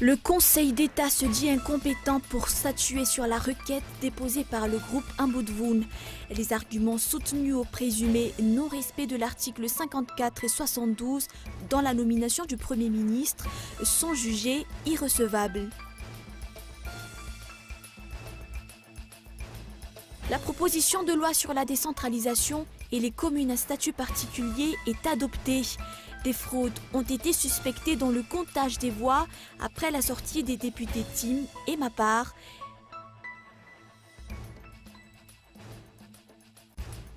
Le Conseil d'État se dit incompétent pour statuer sur la requête déposée par le groupe Ambudvoun. Les arguments soutenus au présumé non-respect de l'article 54 et 72 dans la nomination du Premier ministre sont jugés irrecevables. La proposition de loi sur la décentralisation et les communes à statut particulier est adoptée. Des fraudes ont été suspectées dans le comptage des voix après la sortie des députés Tim et Mapar.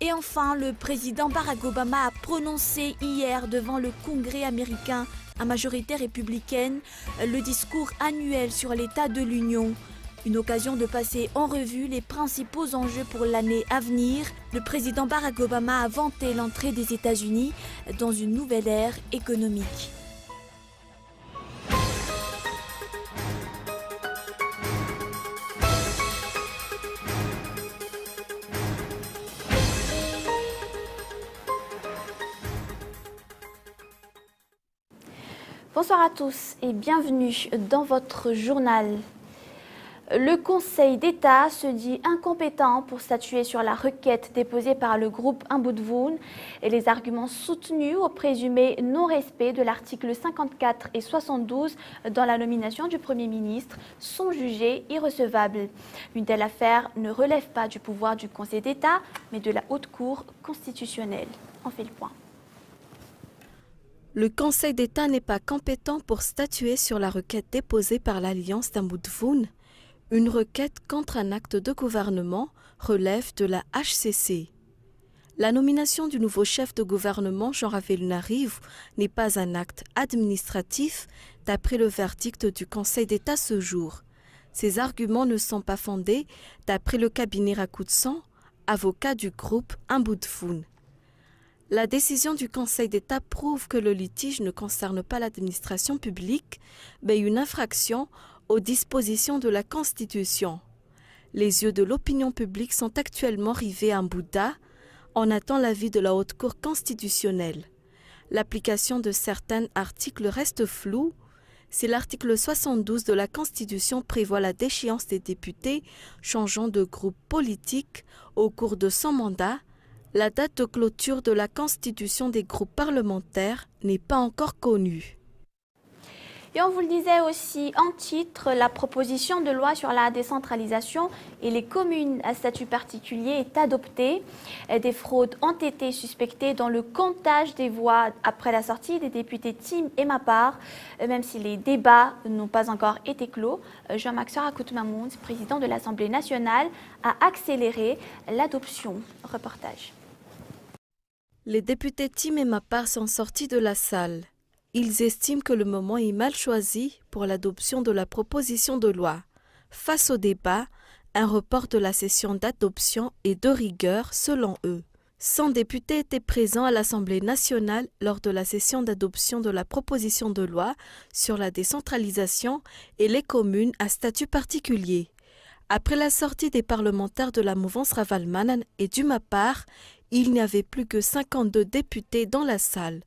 Et enfin, le président Barack Obama a prononcé hier devant le Congrès américain à majorité républicaine le discours annuel sur l'état de l'Union. Une occasion de passer en revue les principaux enjeux pour l'année à venir. Le président Barack Obama a vanté l'entrée des États-Unis dans une nouvelle ère économique. Bonsoir à tous et bienvenue dans votre journal. Le Conseil d'État se dit incompétent pour statuer sur la requête déposée par le groupe Ambudvoun et les arguments soutenus au présumé non-respect de l'article 54 et 72 dans la nomination du Premier ministre sont jugés irrecevables. Une telle affaire ne relève pas du pouvoir du Conseil d'État, mais de la Haute Cour constitutionnelle. On fait le point. Le Conseil d'État n'est pas compétent pour statuer sur la requête déposée par l'Alliance d'Ambudvoun. Une requête contre un acte de gouvernement relève de la HCC. La nomination du nouveau chef de gouvernement, Jean Ravelounarive, n'est pas un acte administratif, d'après le verdict du Conseil d'État ce jour. Ces arguments ne sont pas fondés, d'après le cabinet Rakoutsan, avocat du groupe Ambudvoun. La décision du Conseil d'État prouve que le litige ne concerne pas l'administration publique, mais une infraction aux dispositions de la Constitution. Les yeux de l'opinion publique sont actuellement rivés à Mbouda. On attend l'avis de la Haute Cour constitutionnelle. L'application de certains articles reste floue. Si l'article 72 de la Constitution prévoit la déchéance des députés changeant de groupe politique au cours de son mandat, la date de clôture de la constitution des groupes parlementaires n'est pas encore connue. Et on vous le disait aussi en titre, la proposition de loi sur la décentralisation et les communes à statut particulier est adoptée. Des fraudes ont été suspectées dans le comptage des voix après la sortie des députés Tim et Mapar, même si les débats n'ont pas encore été clos. Jean-Max Rakout-Mamoun, président de l'Assemblée nationale, a accéléré l'adoption. Reportage. Les députés Tim et Mapar sont sortis de la salle. Ils estiment que le moment est mal choisi pour l'adoption de la proposition de loi. Face au débat, un report de la session d'adoption est de rigueur selon eux. 100 députés étaient présents à l'Assemblée nationale lors de la session d'adoption de la proposition de loi sur la décentralisation et les communes à statut particulier. Après la sortie des parlementaires de la mouvance Ravalmanan et du Mapar, il n'y avait plus que 52 députés dans la salle.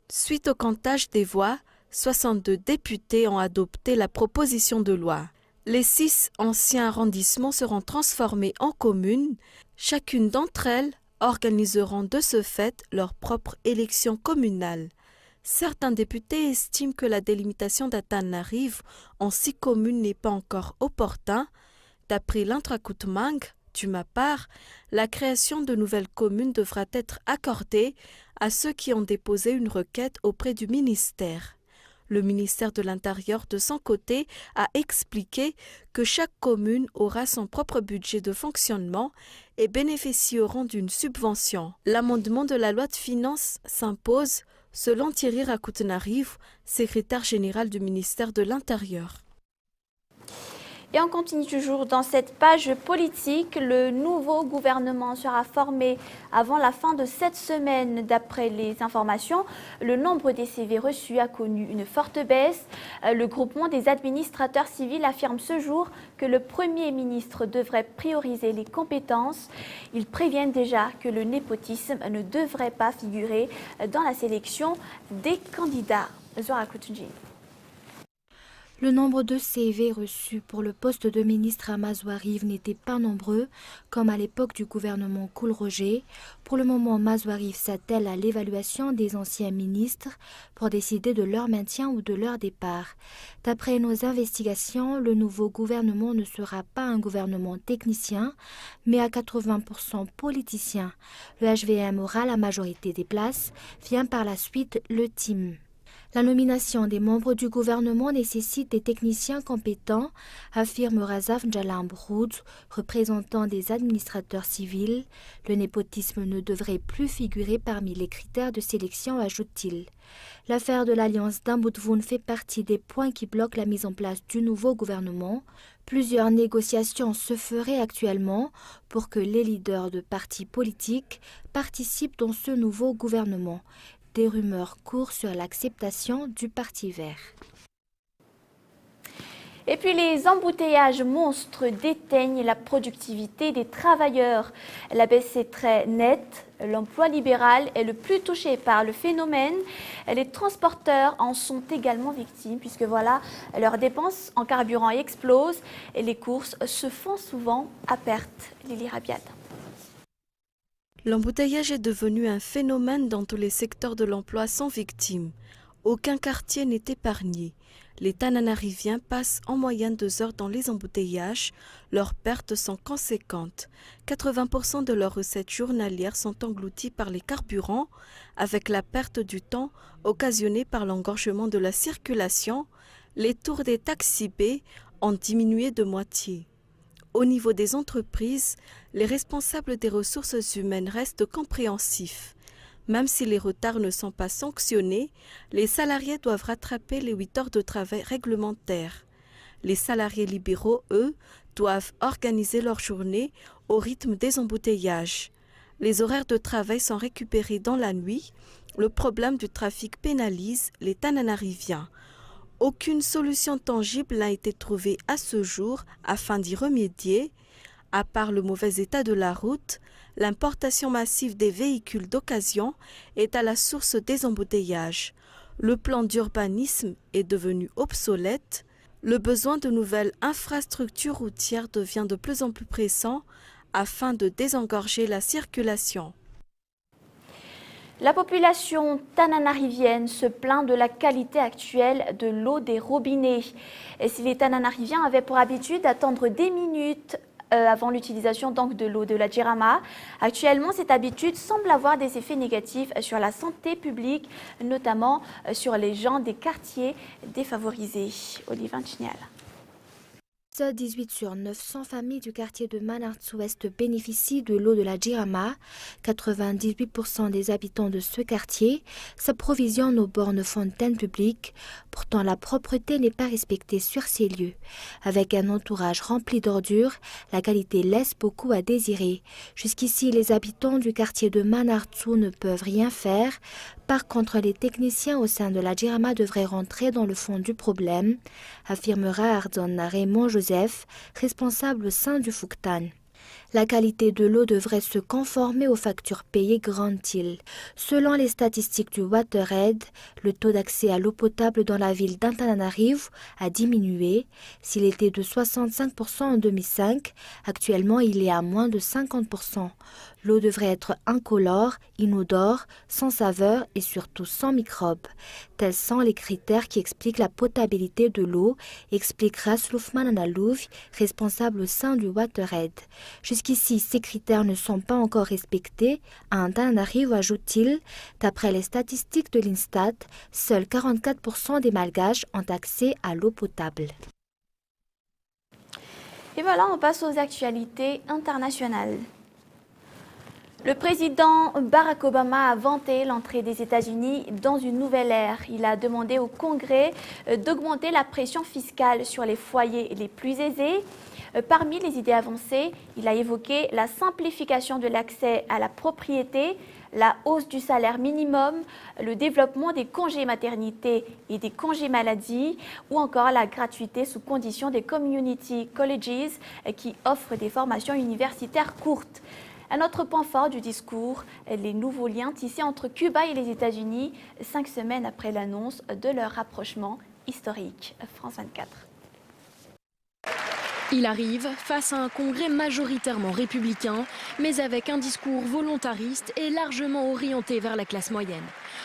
Suite au comptage des voix, 62 députés ont adopté la proposition de loi. Les 6 anciens arrondissements seront transformés en communes. Chacune d'entre elles organiseront de ce fait leur propre élection communale. Certains députés estiment que la délimitation d'Atanarive en 6 communes n'est pas encore opportun. D'après l'Intrakoutmang, du Mapar, la création de nouvelles communes devra être accordée à ceux qui ont déposé une requête auprès du ministère. Le ministère de l'Intérieur, de son côté, a expliqué que chaque commune aura son propre budget de fonctionnement et bénéficieront d'une subvention. L'amendement de la loi de finances s'impose, selon Thierry Rakout-Narive, secrétaire général du ministère de l'Intérieur. Et on continue toujours dans cette page politique. Le nouveau gouvernement sera formé avant la fin de cette semaine. D'après les informations, le nombre des CV reçus a connu une forte baisse. Le groupement des administrateurs civils affirme ce jour que le Premier ministre devrait prioriser les compétences. Ils préviennent déjà que le népotisme ne devrait pas figurer dans la sélection des candidats. Zora Koutoudji. Le nombre de CV reçus pour le poste de ministre à Mazouariv n'était pas nombreux, comme à l'époque du gouvernement Koul-Roger. Pour le moment, Mazouariv s'attelle à l'évaluation des anciens ministres pour décider de leur maintien ou de leur départ. D'après nos investigations, le nouveau gouvernement ne sera pas un gouvernement technicien, mais à 80% politicien. Le HVM aura la majorité des places, vient par la suite le TIM. La nomination des membres du gouvernement nécessite des techniciens compétents, affirme Razaf Jalam-Broud, représentant des administrateurs civils. Le népotisme ne devrait plus figurer parmi les critères de sélection, ajoute-t-il. L'affaire de l'alliance d'Amboudvoun fait partie des points qui bloquent la mise en place du nouveau gouvernement. Plusieurs négociations se feraient actuellement pour que les leaders de partis politiques participent dans ce nouveau gouvernement. Des rumeurs courent sur l'acceptation du Parti vert. Et puis les embouteillages monstres déteignent la productivité des travailleurs. La baisse est très nette. L'emploi libéral est le plus touché par le phénomène. Les transporteurs en sont également victimes puisque voilà, leurs dépenses en carburant explosent et les courses se font souvent à perte. Lily Rabiat. L'embouteillage est devenu un phénomène dans tous les secteurs de l'emploi sans victime. Aucun quartier n'est épargné. Les Tananariviens passent en moyenne 2 heures dans les embouteillages. Leurs pertes sont conséquentes. 80% de leurs recettes journalières sont englouties par les carburants, avec la perte du temps occasionnée par l'engorgement de la circulation. Les tours des taxis B ont diminué de moitié. Au niveau des entreprises, les responsables des ressources humaines restent compréhensifs. Même si les retards ne sont pas sanctionnés, les salariés doivent rattraper les 8 heures de travail réglementaires. Les salariés libéraux, eux, doivent organiser leur journée au rythme des embouteillages. Les horaires de travail sont récupérés dans la nuit. Le problème du trafic pénalise les Tananariviens. Aucune solution tangible n'a été trouvée à ce jour afin d'y remédier. À part le mauvais état de la route, l'importation massive des véhicules d'occasion est à la source des embouteillages. Le plan d'urbanisme est devenu obsolète. Le besoin de nouvelles infrastructures routières devient de plus en plus pressant afin de désengorger la circulation. La population tananarivienne se plaint de la qualité actuelle de l'eau des robinets. Et si les Tananariviens avaient pour habitude d'attendre des minutes avant l'utilisation donc de l'eau de la Jirama, actuellement cette habitude semble avoir des effets négatifs sur la santé publique, notamment sur les gens des quartiers défavorisés. Olivier Chignal. 18 sur 900 familles du quartier de Manarts-Ouest bénéficient de l'eau de la Jirama. 98% des habitants de ce quartier s'approvisionnent aux bornes fontaines publiques. Pourtant, la propreté n'est pas respectée sur ces lieux. Avec un entourage rempli d'ordures, la qualité laisse beaucoup à désirer. Jusqu'ici, les habitants du quartier de Manartsou ne peuvent rien faire. Par contre, les techniciens au sein de la Jirama devraient rentrer dans le fond du problème, affirmera Ardon Raymond Joseph, responsable au sein du Fouktan. La qualité de l'eau devrait se conformer aux factures payées, grande-t-il. Selon les statistiques du WaterAid, le taux d'accès à l'eau potable dans la ville d'Antananarivo a diminué. S'il était de 65% en 2005, actuellement il est à moins de 50%. L'eau devrait être incolore, inodore, sans saveur et surtout sans microbes. Tels sont les critères qui expliquent la potabilité de l'eau, explique Rasloufman Analouf, responsable au sein du WaterAid. Jusqu'ici, ces critères ne sont pas encore respectés. À Antananarivo, ajoute-t-il, d'après les statistiques de l'Instat, seuls 44% des Malgaches ont accès à l'eau potable. Et voilà, on passe aux actualités internationales. Le président Barack Obama a vanté l'entrée des États-Unis dans une nouvelle ère. Il a demandé au Congrès d'augmenter la pression fiscale sur les foyers les plus aisés. Parmi les idées avancées, il a évoqué la simplification de l'accès à la propriété, la hausse du salaire minimum, le développement des congés maternité et des congés maladie, ou encore la gratuité sous condition des community colleges qui offrent des formations universitaires courtes. Un autre point fort du discours, les nouveaux liens tissés entre Cuba et les États-Unis, 5 semaines après l'annonce de leur rapprochement historique. France 24. Il arrive face à un congrès majoritairement républicain, mais avec un discours volontariste et largement orienté vers la classe moyenne.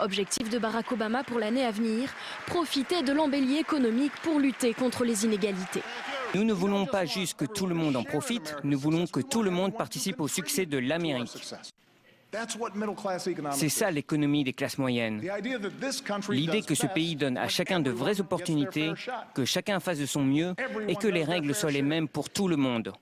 Objectif de Barack Obama pour l'année à venir, profiter de l'embellie économique pour lutter contre les inégalités. Nous ne voulons pas juste que tout le monde en profite, nous voulons que tout le monde participe au succès de l'Amérique. C'est ça l'économie des classes moyennes. L'idée que ce pays donne à chacun de vraies opportunités, que chacun fasse de son mieux et que les règles soient les mêmes pour tout le monde.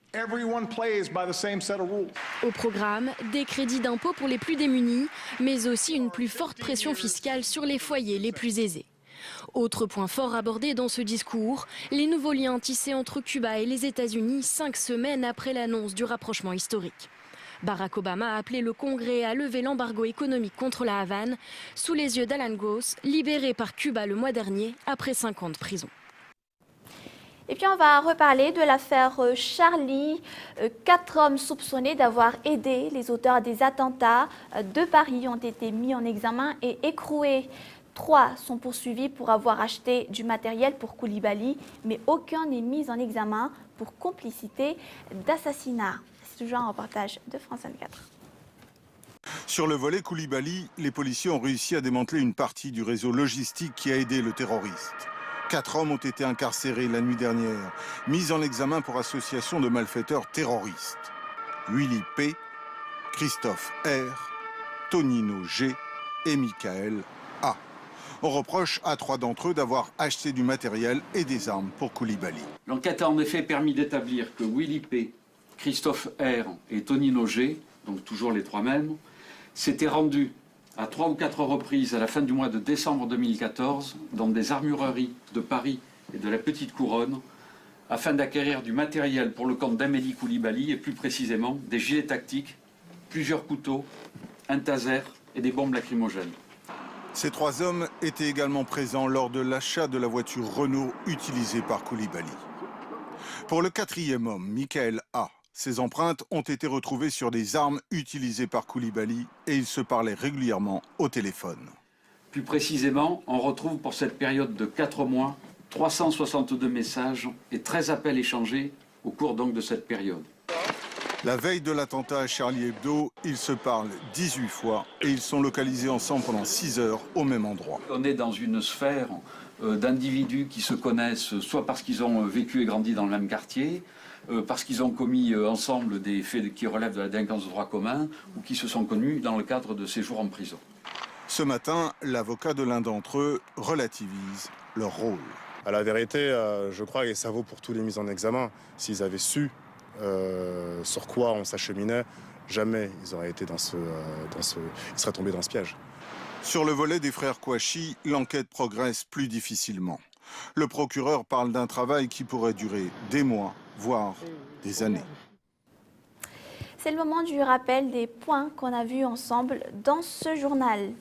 Au programme, des crédits d'impôt pour les plus démunis, mais aussi une plus forte pression fiscale sur les foyers les plus aisés. Autre point fort abordé dans ce discours, les nouveaux liens tissés entre Cuba et les États-Unis 5 semaines après l'annonce du rapprochement historique. Barack Obama a appelé le Congrès à lever l'embargo économique contre la Havane sous les yeux d'Alan Gross, libéré par Cuba le mois dernier après 5 ans de prison. Et puis on va reparler de l'affaire Charlie. 4 hommes soupçonnés d'avoir aidé les auteurs des attentats de Paris ont été mis en examen et écroués. 3 sont poursuivis pour avoir acheté du matériel pour Koulibaly, mais aucun n'est mis en examen pour complicité d'assassinat. C'est toujours un reportage de France 24. Sur le volet Koulibaly, les policiers ont réussi à démanteler une partie du réseau logistique qui a aidé le terroriste. 4 hommes ont été incarcérés la nuit dernière, mis en examen pour association de malfaiteurs terroristes. Willy P, Christophe R, Tonino G et Michael A. On reproche à 3 d'entre eux d'avoir acheté du matériel et des armes pour Koulibaly. L'enquête a en effet permis d'établir que Willy P, Christophe R et Tonino G, donc toujours les 3 mêmes, s'étaient rendus à 3 ou 4 reprises à la fin du mois de décembre 2014 dans des armureries de Paris et de la Petite Couronne afin d'acquérir du matériel pour le compte d'Amélie Koulibaly et plus précisément des gilets tactiques, plusieurs couteaux, un taser et des bombes lacrymogènes. Ces 3 hommes étaient également présents lors de l'achat de la voiture Renault utilisée par Koulibaly. Pour le 4e homme, Michael A, ses empreintes ont été retrouvées sur des armes utilisées par Koulibaly et ils se parlaient régulièrement au téléphone. Plus précisément, on retrouve pour cette période de 4 mois 362 messages et 13 appels échangés au cours donc de cette période. La veille de l'attentat à Charlie Hebdo, ils se parlent 18 fois et ils sont localisés ensemble pendant 6 heures au même endroit. On est dans une sphère d'individus qui se connaissent soit parce qu'ils ont vécu et grandi dans le même quartier, parce qu'ils ont commis ensemble des faits qui relèvent de la délinquance de droit commun ou qui se sont connus dans le cadre de séjours en prison. Ce matin, l'avocat de l'un d'entre eux relativise leur rôle. À la vérité, je crois, et ça vaut pour tous les mises en examen, s'ils avaient su sur quoi on s'acheminait, jamais ils auraient été ils seraient tombés dans ce piège. Sur le volet des frères Kouachi, l'enquête progresse plus difficilement. Le procureur parle d'un travail qui pourrait durer des mois, voire des années. C'est le moment du rappel des points qu'on a vus ensemble dans ce journal.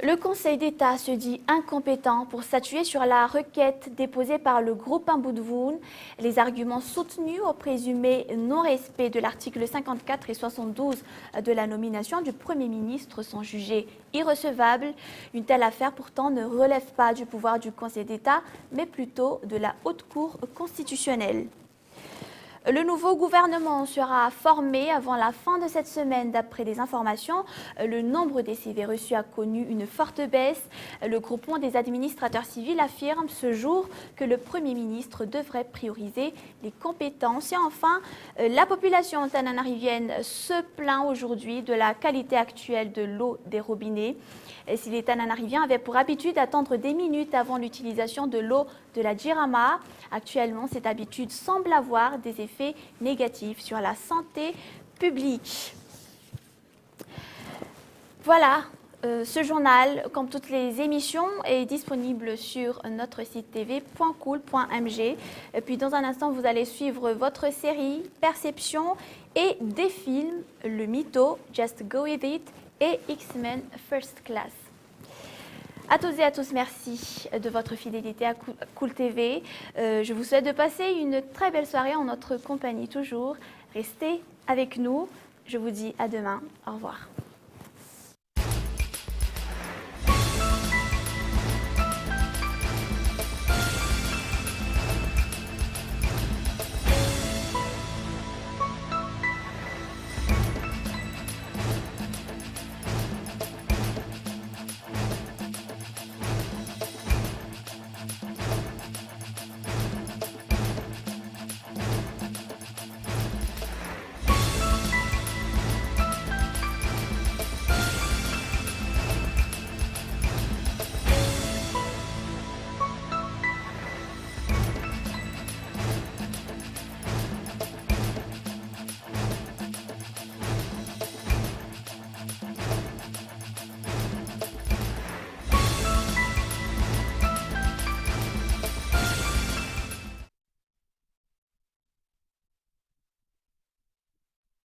Le Conseil d'État se dit incompétent pour statuer sur la requête déposée par le groupe Amboudvoun. Les arguments soutenus au présumé non-respect de l'article 54 et 72 de la nomination du Premier ministre sont jugés irrecevables. Une telle affaire pourtant ne relève pas du pouvoir du Conseil d'État, mais plutôt de la Haute Cour constitutionnelle. Le nouveau gouvernement sera formé avant la fin de cette semaine. D'après des informations, le nombre des CV reçus a connu une forte baisse. Le groupement des administrateurs civils affirme ce jour que le Premier ministre devrait prioriser les compétences. Et enfin, la population tananarivienne se plaint aujourd'hui de la qualité actuelle de l'eau des robinets. Et si les Tananariviens avaient pour habitude d'attendre des minutes avant l'utilisation de l'eau de la Jirama, actuellement cette habitude semble avoir des effets négatifs sur la santé publique. Voilà, ce journal, comme toutes les émissions, est disponible sur notre site tv.cool.mg. Et puis dans un instant, vous allez suivre votre série Perception et des films, Le Mytho, Just Go With It et X-Men First Class. À toutes et à tous, merci de votre fidélité à Cool TV. Je vous souhaite de passer une très belle soirée en notre compagnie toujours. Restez avec nous. Je vous dis à demain. Au revoir.